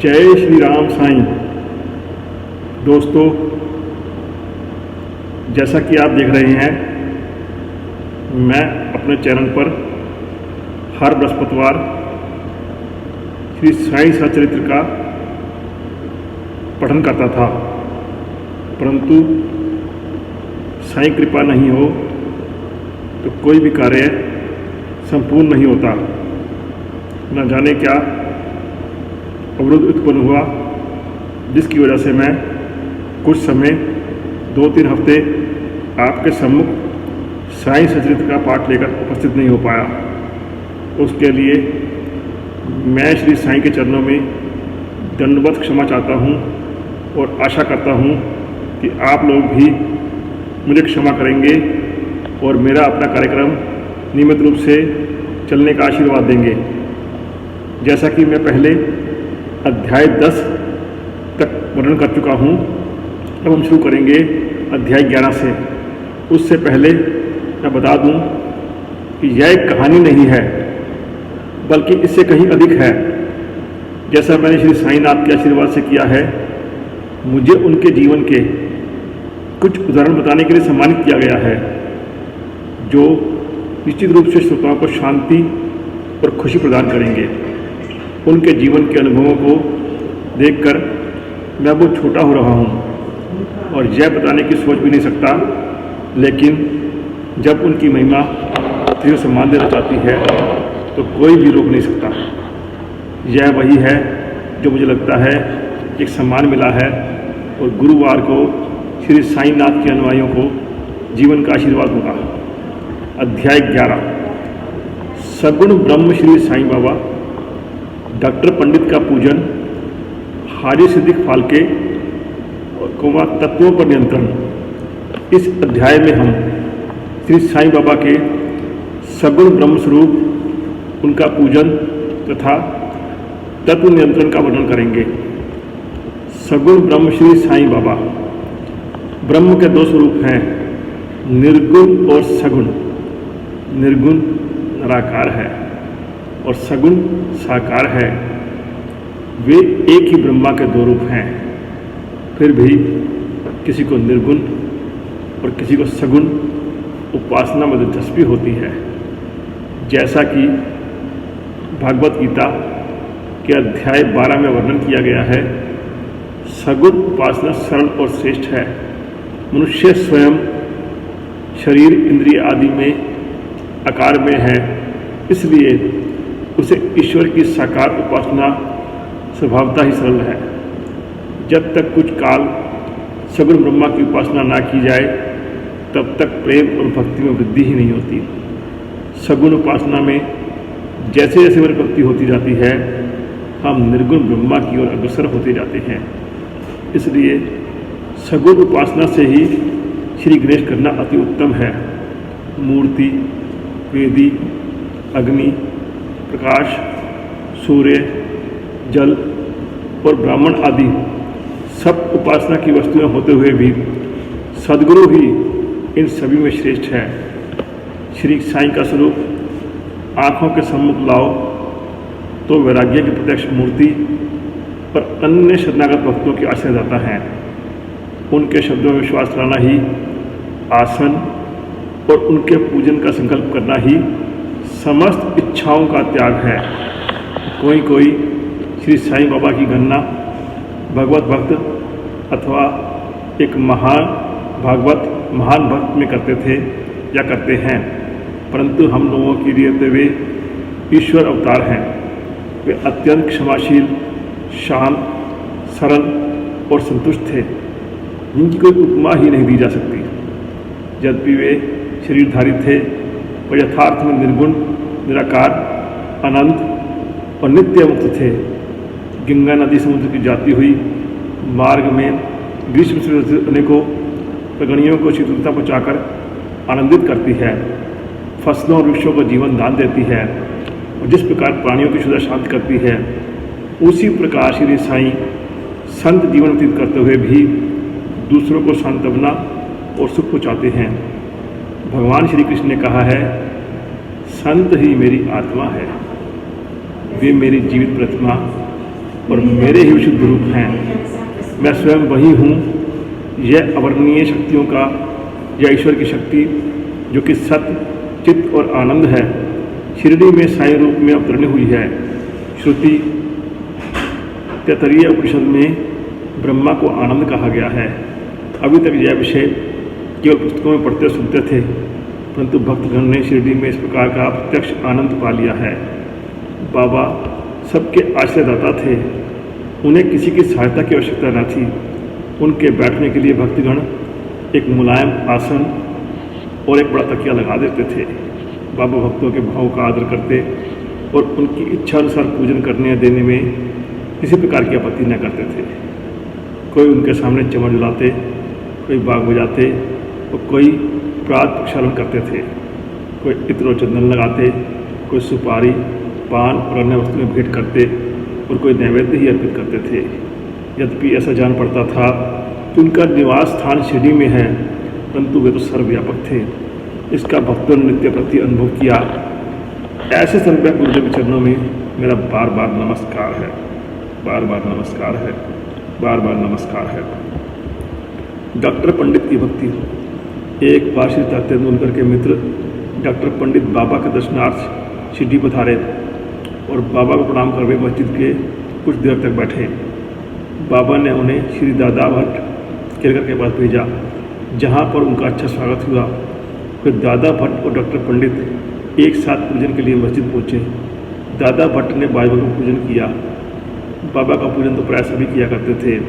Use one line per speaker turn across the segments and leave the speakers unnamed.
जय श्री राम साईं। दोस्तों, जैसा कि आप देख रहे हैं, मैं अपने चैनल पर हर बृहस्पतिवार श्री साईं सचरित्र का पठन करता था, परंतु साईं कृपा नहीं हो तो कोई भी कार्य संपूर्ण नहीं होता। न जाने क्या अवरोध उत्पन्न हुआ, जिसकी वजह से मैं कुछ समय 2-3 हफ्ते आपके सम्मुख साईं सचरित्र का पाठ लेकर उपस्थित नहीं हो पाया। उसके लिए मैं श्री साईं के चरणों में दंडवत क्षमा चाहता हूँ और आशा करता हूँ कि आप लोग भी मुझे क्षमा करेंगे और मेरा अपना कार्यक्रम नियमित रूप से चलने का आशीर्वाद देंगे। जैसा कि मैं पहले अध्याय 10 तक वर्णन कर चुका हूँ, अब हम शुरू करेंगे अध्याय 11 से। उससे पहले मैं बता दूँ कि यह एक कहानी नहीं है, बल्कि इससे कहीं अधिक है। जैसा मैंने श्री साईनाथ के आशीर्वाद से किया है, मुझे उनके जीवन के कुछ उदाहरण बताने के लिए सम्मानित किया गया है, जो निश्चित रूप से श्रोताओं को शांति और खुशी प्रदान करेंगे। उनके जीवन के अनुभवों को देखकर मैं बहुत छोटा हो रहा हूँ और यह बताने की सोच भी नहीं सकता, लेकिन जब उनकी महिमा किसी को सम्मान देना चाहती है तो कोई भी रोक नहीं सकता। यह वही है जो मुझे लगता है एक सम्मान मिला है, और गुरुवार को श्री साईनाथ के अनुयायियों को जीवन का आशीर्वाद होगा। अध्याय 11, सगुण ब्रह्म श्री साईं बाबा, डॉक्टर पंडित का पूजन, हाजी सिद्दीक फाल्के और तत्वों पर नियंत्रण। इस अध्याय में हम श्री साईं बाबा के सगुण ब्रह्म स्वरूप, उनका पूजन तथा तत्व नियंत्रण का वर्णन करेंगे। सगुण ब्रह्म श्री साईं बाबा। ब्रह्म के 2 स्वरूप हैं, निर्गुण और सगुण। निर्गुण निराकार है और सगुण साकार है। वे एक ही ब्रह्मा के 2 रूप हैं, फिर भी किसी को निर्गुण और किसी को सगुण उपासना में दिलचस्पी होती है। जैसा कि भागवत गीता के अध्याय 12 में वर्णन किया गया है, सगुण उपासना सरल और श्रेष्ठ है। मनुष्य स्वयं शरीर, इंद्रिय आदि में आकार में है, इसलिए उसे ईश्वर की साकार उपासना स्वभावतः ही सरल है। जब तक कुछ काल सगुण ब्रह्मा की उपासना ना की जाए, तब तक प्रेम और भक्ति में वृद्धि ही नहीं होती। सगुण उपासना में जैसे जैसे हमारी भक्ति होती जाती है, हम निर्गुण ब्रह्मा की ओर अग्रसर होते जाते हैं। इसलिए सगुण उपासना से ही श्री गणेश करना अति उत्तम है। मूर्ति, वेदी, अग्नि, प्रकाश, सूर्य, जल और ब्राह्मण आदि सब उपासना की वस्तुएं होते हुए भी सद्गुरु ही इन सभी में श्रेष्ठ है। श्री साईं का स्वरूप आँखों के सम्मुख लाओ तो वैराग्य की प्रत्यक्ष मूर्ति और अन्य शरणागत भक्तों की आश्रय दाता है। उनके शब्दों में विश्वास कराना ही आसन और उनके पूजन का संकल्प करना ही समस्त इच्छाओं का त्याग है। कोई श्री साईं बाबा की गणना भगवत भक्त अथवा एक महान भक्त में करते थे या करते हैं, परंतु हम लोगों के लिए तो वे ईश्वर अवतार हैं। वे अत्यंत क्षमाशील, शांत, सरल और संतुष्ट थे, जिनकी कोई उपमा ही नहीं दी जा सकती। यद्यपि वे शरीरधारी थे और यथार्थ में निर्गुण, निराकार, अनंत और नित्य मुक्त थे। गंगा नदी समुद्र की जाती हुई मार्ग में ग्रीष्म से अनेकों प्रगणियों को शीतलता पहुँचाकर आनंदित करती है। फसलों और वृक्षों को जीवन दान देती है और जिस प्रकार प्राणियों की शुद्ध शांत करती है, उसी प्रकार श्री साईं संत जीवन व्यतीत करते हुए भी दूसरों को सांत्वना और सुख पहुँचाते हैं। भगवान श्री कृष्ण ने कहा है, संत ही मेरी आत्मा है, वे मेरी जीवित प्रतिमा और मेरे ही विशुद्ध रूप हैं। मैं स्वयं वही हूँ। यह अवर्णनीय शक्तियों का या ईश्वर की शक्ति जो कि सत्य, चित्त और आनंद है, शिरडी में साई रूप में अवतरण हुई है। श्रुति तैत्तरीय उपनिषद में ब्रह्मा को आनंद कहा गया है। अभी तक यह विषय केवल पुस्तकों में पढ़ते सुनते थे, परंतु भक्तगण ने शिरडी में इस प्रकार का प्रत्यक्ष आनंद पा लिया है। बाबा सबके आश्रयदाता थे। उन्हें किसी की सहायता की आवश्यकता न थी। उनके बैठने के लिए भक्तगण एक मुलायम आसन और एक बड़ा तकिया लगा देते थे। बाबा भक्तों के भाव का आदर करते और उनकी इच्छा अनुसार पूजन करने देने में किसी प्रकार की आपत्ति न करते थे। कोई उनके सामने चमर जलाते, कोई बाग बजाते और कोई प्रात प्रक्षालन करते थे। कोई इत्र और चंदन लगाते, कोई सुपारी, पान और अन्य वस्तुएं भेंट करते और कोई नैवेद्य ही अर्पित करते थे। यद्यपि ऐसा जान पड़ता था कि उनका निवास स्थान शिरडी में है, परंतु वे तो सर्वव्यापक थे। इसका भक्तों ने नित्य प्रति अनुभव किया। ऐसे सर्वव्यापक गुरुदेव के चरणों में मेरा बार बार नमस्कार है, बार बार नमस्कार है, बार बार नमस्कार है। डॉक्टर पंडित की भक्ति। एक बार श्री तात्या तेंदुलकर के मित्र डॉक्टर पंडित बाबा के दर्शनार्थ शिरडी पधारे और बाबा को प्रणाम कर वे मस्जिद के कुछ देर तक बैठे। बाबा ने उन्हें श्री दादा भट्ट केरकर के पास भेजा, जहाँ पर उनका अच्छा स्वागत हुआ। फिर दादा भट्ट और डॉक्टर पंडित एक साथ पूजन के लिए मस्जिद पहुँचे। दादा भट्ट ने बाबा को पूजन किया। बाबा का पूजन तो प्राय सभी किया करते थे,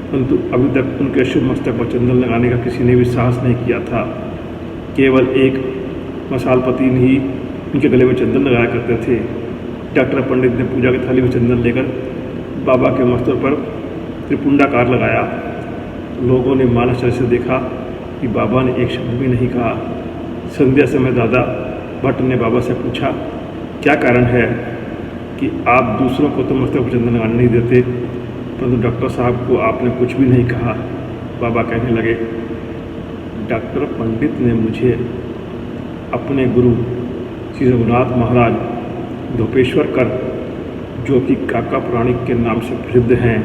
परंतु अभी तक उनके शुभ मस्तक पर चंदन लगाने का किसी ने भी साहस नहीं किया था। केवल एक मसालपति ही उनके गले में चंदन लगाया करते थे। डॉक्टर पंडित ने पूजा की थाली में चंदन लेकर बाबा के मस्तक पर त्रिपुंडाकार लगाया। लोगों ने मानसचर्य से देखा कि बाबा ने एक शब्द भी नहीं कहा। संध्या समय दादा भट्ट ने बाबा से पूछा, क्या कारण है कि आप दूसरों को तो मस्तक पर चंदन लगाने नहीं देते, परंतु डॉक्टर साहब को आपने कुछ भी नहीं कहा। बाबा कहने लगे, डॉक्टर पंडित ने मुझे अपने गुरु श्री रघुनाथ महाराज धोपेश्वर कर, जो कि काका पुराणिक के नाम से प्रसिद्ध हैं,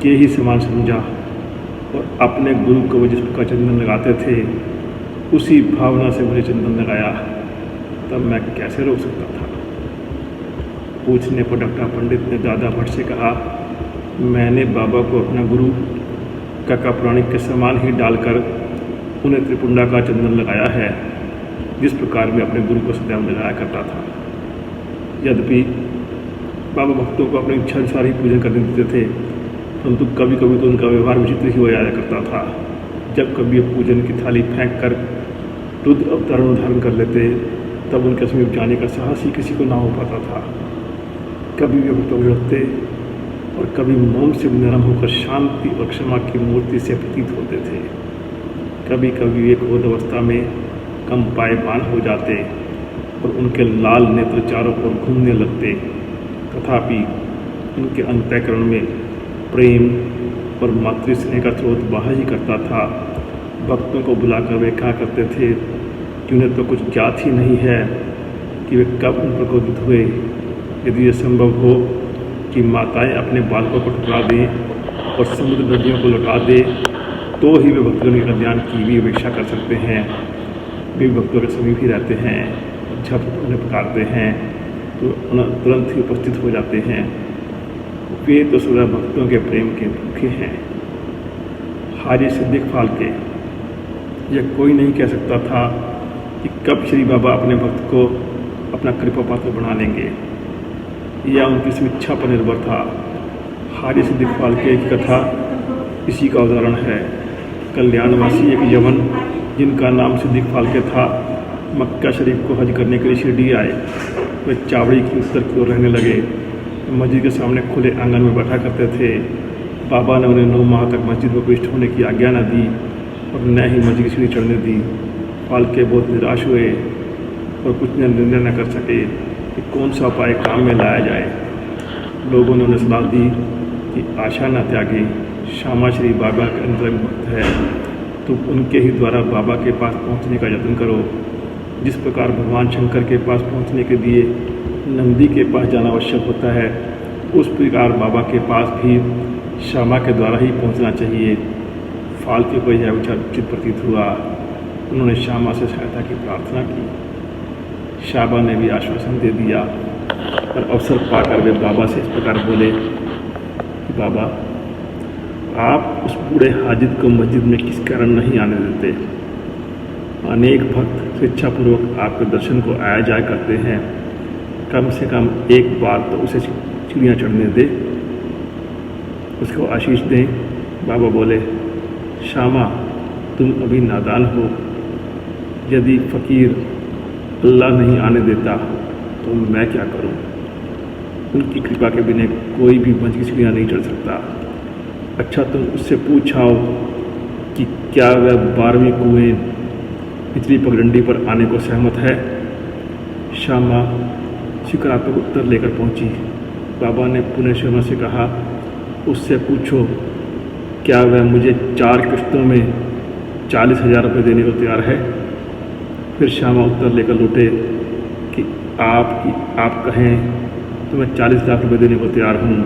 के ही समान समझा और अपने गुरु को वो जिस प्रकार चंदन लगाते थे उसी भावना से मुझे चंदन लगाया। तब मैं कैसे रोक सकता था। पूछने पर डॉक्टर पंडित ने दादा भट्ट से कहा, मैंने बाबा को अपना गुरु काका पुराणिक के समान ही डालकर उन्हें त्रिपुंडा का चंदन लगाया है, जिस प्रकार मैं अपने गुरु को सदैव लगाया करता था। यद्यपि बाबा भक्तों को अपनी इच्छा अनुसार ही पूजन करने देते थे, परंतु कभी कभी तो उनका व्यवहार विचित्र ही हो जाया करता था। जब कभी वो पूजन की थाली फेंक कर रुद्र अवतारण धारण कर लेते, तब उनके समीप जाने का साहस ही किसी को ना हो पाता था। कभी वे भक्तों को लड़ते और कभी मौन से नरम होकर शांति और क्षमा की मूर्ति से प्रतीत होते थे। कभी कभी वे क्रोध अवस्था में कम पायबान हो जाते और उनके लाल नेत्र चारों ओर घूमने लगते। तथापि उनके अंतःकरण में प्रेम और मातृ स्नेह का स्रोत बहा ही करता था। भक्तों को बुलाकर वे कहा करते थे कि उन्हें तो कुछ ज्ञात ही नहीं है कि वे कब उन पर क्रोधित हुए। यदि यह संभव हो कि माताएं अपने बालकों को ठुकरा दें और समुद्र नदियों को लौटा दें, तो ही वे भक्तों के कल्याण की भी अपेक्षा कर सकते हैं। वे भक्तों के समीप ही रहते हैं, जब उन्हें पुकारते हैं तो तुरंत ही उपस्थित हो जाते हैं। वे तो सदा भक्तों के प्रेम के भूखे हैं। हाजी सिद्दीक फाल्के। यह कोई नहीं कह सकता था कि कब श्री बाबा अपने भक्त को अपना कृपा पात्र बना लेंगे, यह उनकी स्वेच्छा पर निर्भर था। हाजी सिद्दीक फाल्के की कथा इसी का उदाहरण है। कल्याणवासी एक यवन जिनका नाम सिद्दीक फाल्के था, मक्का शरीफ को हज करने के लिए शिरडी आए। वे चावड़ी की उत्तर की ओर रहने लगे। मस्जिद के सामने खुले आंगन में बैठा करते थे। बाबा ने उन्हें 9 माह तक मस्जिद में प्रविष्ट होने की आज्ञा न दी और न ही मस्जिद की सीढ़ी चढ़ने दी। फाल्के बहुत निराश हुए और कुछ निर्णय न कर सके कि कौन सा उपाय काम में लाया जाए। लोगों ने उन्हें सलाह दी कि आशा न त्यागे, श्यामा श्री बाबा के अंतरंग भक्त है, तुम उनके ही द्वारा बाबा के पास पहुंचने का यत्न करो। जिस प्रकार भगवान शंकर के पास पहुंचने के लिए नंदी के पास जाना आवश्यक होता है, उस प्रकार बाबा के पास भी श्यामा के द्वारा ही पहुंचना चाहिए। फाल्के को यह विचार उचित प्रतीत हुआ। उन्होंने श्यामा से सहायता की प्रार्थना की। श्यामा ने भी आश्वासन दे दिया और अवसर पाकर वे बाबा से इस प्रकार बोले कि बाबा, आप उस बूढ़े हाजिद को मस्जिद में किस कारण नहीं आने देते? अनेक भक्त स्वेच्छापूर्वक आपके दर्शन को आया जाया करते हैं, कम से कम एक बार तो उसे सीढ़ियाँ चढ़ने दे, उसको आशीष दें। बाबा बोले, श्यामा, तुम अभी नादान हो। यदि फ़कीर अल्लाह नहीं आने देता तो मैं क्या करूं? उनकी कृपा के बिना कोई भी मंच की सीढ़ियाँ नहीं चढ़ सकता। अच्छा, तुम उससे पूछाओ कि क्या वह 12वीं कुएं पिछली पगडंडी पर आने को सहमत है? श्यामा शिकारात्मक उत्तर लेकर पहुंची। बाबा ने पुनः श्यामा से कहा, उससे पूछो क्या वह मुझे 4 किश्तों में 40,000 रुपये देने को तैयार है? फिर श्यामा उत्तर लेकर लौटे कि आप कहें तो मैं 40 लाख रुपये देने को तैयार हूँ।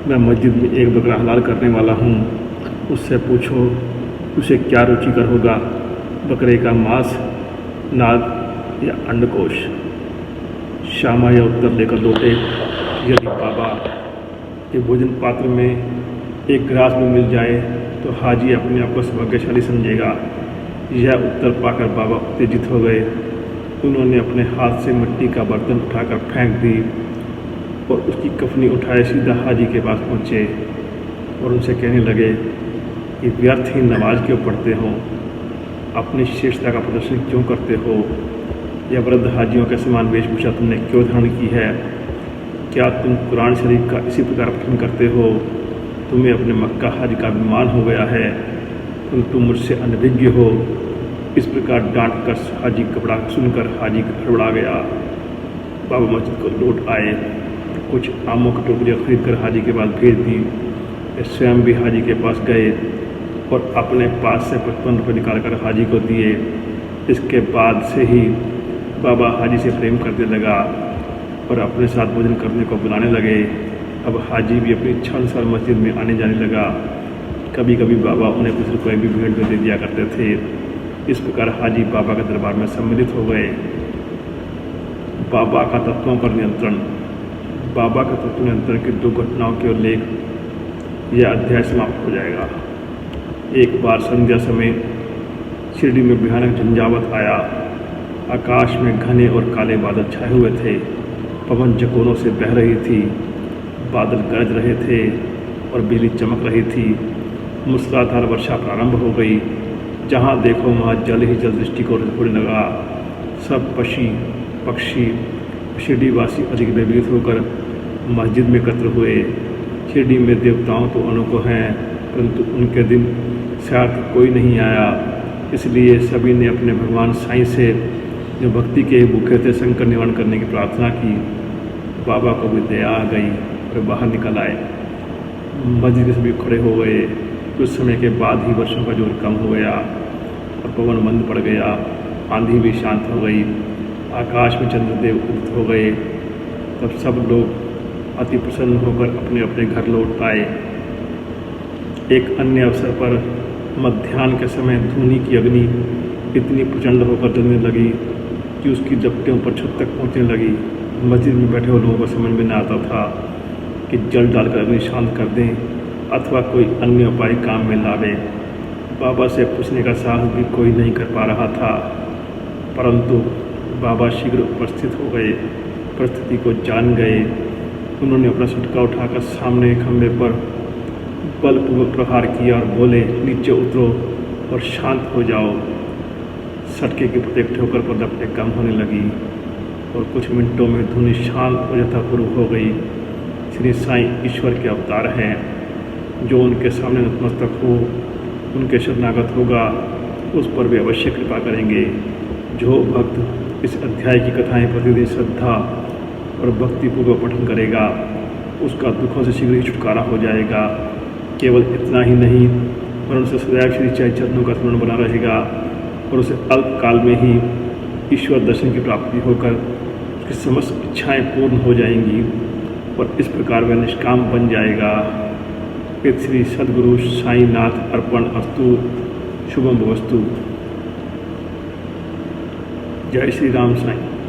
मैं मस्जिद में एक बकरा हलाल करने वाला हूँ। उससे पूछो उसे क्या रुचिकर होगा, बकरे का मांस, नाद या अंडकोश? श्यामा यह उत्तर लेकर लौटे, यदि बाबा के भोजन पात्र में एक ग्रास में मिल जाए तो हाजी अपने आप को सौभाग्यशाली समझेगा। यह उत्तर पाकर बाबा उत्तेजित हो गए। उन्होंने अपने हाथ से मिट्टी का बर्तन उठाकर फेंक दी और उसकी कफनी उठाए सीधा हाजी के पास पहुँचे और उनसे कहने लगे कि व्यर्थ ही नमाज क्यों पढ़ते हो? अपनी श्रेष्ठता का प्रदर्शन क्यों करते हो? यह वृद्ध हाजियों के समान वेशभूषा तुमने क्यों धारण की है? क्या तुम कुरान शरीफ का इसी प्रकार पठन करते हो? तुम्हें अपने मक्का हज का अभिमान हो गया है, तुम मुझसे अनभिज्ञ हो। इस प्रकार डांट कर हाजी कपड़ा सुनकर हाजी हड़बड़ा गया। बाबा मस्जिद को लौट आए, कुछ आमों की टोकरियाँ खरीद कर हाजी के पास भेज दी। वे स्वयं भी हाजी के पास गए और अपने पास से 55 रुपये निकालकर हाजी को दिए। इसके बाद से ही बाबा हाजी से प्रेम करने लगा और अपने साथ भोजन करने को बुलाने लगे। अब हाजी भी अपनी इच्छा अनुसार मस्जिद में आने जाने लगा। कभी कभी बाबा उन्हें कुछ रुपये भी भेंट में दे दिया करते थे। इस प्रकार हाजी बाबा के दरबार में सम्मिलित हो गए। बाबा का तत्वों पर नियंत्रण। बाबा का तत्व नियंत्रण की 2 घटनाओं के उल्लेख यह अध्याय समाप्त हो जाएगा। एक बार संध्या समय शिरडी में भयानक झंझावत आया। आकाश में घने और काले बादल छाए हुए थे। पवन झकोरों से बह रही थी। बादल गरज रहे थे और बिजली चमक रही थी। मूसलाधार वर्षा प्रारंभ हो गई। जहाँ देखो वहाँ जल ही जल दृष्टि को होने लगा। सब पक्षी शिरडीवासी अधिक भयभीत होकर मस्जिद में एकत्र हुए। शिरडी में देवताओं तो अनेकों हैं, परंतु उनके दिन शायद कोई नहीं आया। इसलिए सभी ने अपने भगवान साईं से, जो भक्ति के भूखे थे, संकट निवारण करने की प्रार्थना की। बाबा को भी दया आ गई और बाहर निकल आए। मस्जिद के सभी खड़े हो गए। कुछ समय के बाद ही वर्षों का जोर कम हो गया और पवन बंद पड़ गया। आंधी भी शांत हो गई। आकाश में चंद्रदेव उदित हो गए। तब सब लोग अति प्रसन्न होकर अपने अपने घर लौट आए। एक अन्य अवसर पर मध्याह्न के समय धूनी की अग्नि इतनी प्रचंड होकर जलने लगी कि उसकी लपटें ऊपर छत तक पहुँचने लगी। मस्जिद में बैठे हुए लोगों को समझ में न आता था कि जल डालकर अग्नि शांत कर दें अथवा कोई अन्य उपाय काम में लावे। बाबा से पूछने का साहस भी कोई नहीं कर पा रहा था, परंतु बाबा शीघ्र उपस्थित हो गए, परिस्थिति को जान गए। उन्होंने अपना सुटका उठाकर सामने खंभे पर बलपूर्वक प्रहार किया और बोले, नीचे उतरो और शांत हो जाओ। सटके की प्रत्येक ठोकर पर लपटें कम होने लगी और कुछ मिनटों में धुनी शांत और यथापूर्व हो गई। श्री साईं ईश्वर के अवतार हैं। जो उनके सामने नतमस्तक हो, उनके शरणागत होगा, उस पर वे अवश्य कृपा करेंगे। जो भक्त इस अध्याय की कथाएं प्रतिदिन श्रद्धा और भक्तिपूर्वक पठन करेगा, उसका दुखों से शीघ्र ही छुटकारा हो जाएगा। केवल इतना ही नहीं, वरन उसे सदैव श्री चरणों का स्मरण बना रहेगा और उसे अल्प काल में ही ईश्वर दर्शन की प्राप्ति होकर उसकी समस्त इच्छाएं पूर्ण हो जाएंगी। और इस प्रकार वह निष्काम बन जाएगा। एक श्री सद्गुरु साईनाथ अर्पण अस्तु। शुभम भवस्तु। जय श्री राम साईं।